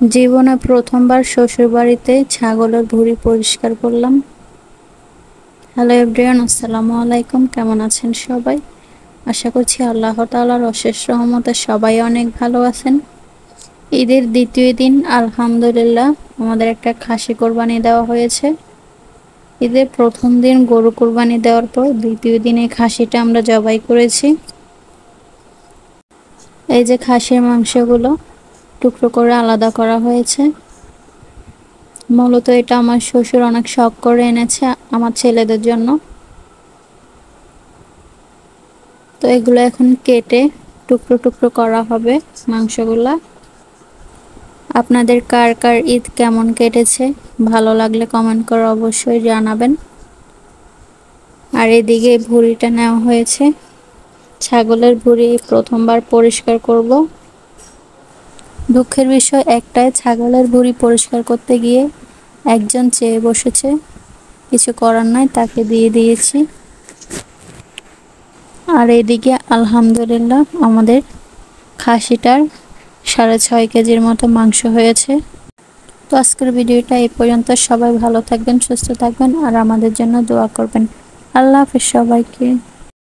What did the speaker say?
জীবনে প্রথমবার শ্বশুরবাড়িতে ছাগলের ভুঁড়ি পরিষ্কার করলাম। হ্যালো এভরিওয়ান, আসসালামু আলাইকুম। কেমন আছেন সবাই? আশা করছি আল্লাহ তাআলার অশেষ রহমতে সবাই অনেক ভালো আছেন। ঈদের দ্বিতীয় দিন আলহামদুলিল্লাহ আমাদের একটা খাসি কোরবানি দেওয়া হয়েছে। ঈদের প্রথম দিন গরু কোরবানি দেওয়ার পর দ্বিতীয় দিনে খাসিটা আমরা জবাই করেছি। এই যে খাসির মাংসগুলো টুকরো করে আলাদা করা হয়েছে। মূলত এটা আমার শ্বশুর অনেক শখ করে এনেছে আমার ছেলেদের জন্য। তো এগুলো এখন কেটে টুকরো টুকরো করা হবে মাংসগুলা। আপনাদের কার কার ঈদ কেমন কেটেছে ভালো লাগলে কমেন্ট করে অবশ্যই জানাবেন। আর এদিকে ভুঁড়িটা নেওয়া হয়েছে, ছাগলের ভুঁড়ি প্রথমবার পরিষ্কার করব। দুঃখের বিষয় একটাই, ছাগলের ভুঁড়ি পরিষ্কার করতে গিয়ে একজন চেয়ে বসেছে, কিছু করার নাই, তাকে দিয়ে দিয়েছি। আর এদিকে আলহামদুলিল্লাহ আমাদের খাসিটার 6.5 কেজির মতো মাংস হয়েছে। তো আজকের ভিডিওটা এই পর্যন্ত। সবাই ভালো থাকবেন, সুস্থ থাকবেন আর আমাদের জন্য দোয়া করবেন। আল্লাহ হাফেজ সবাইকে।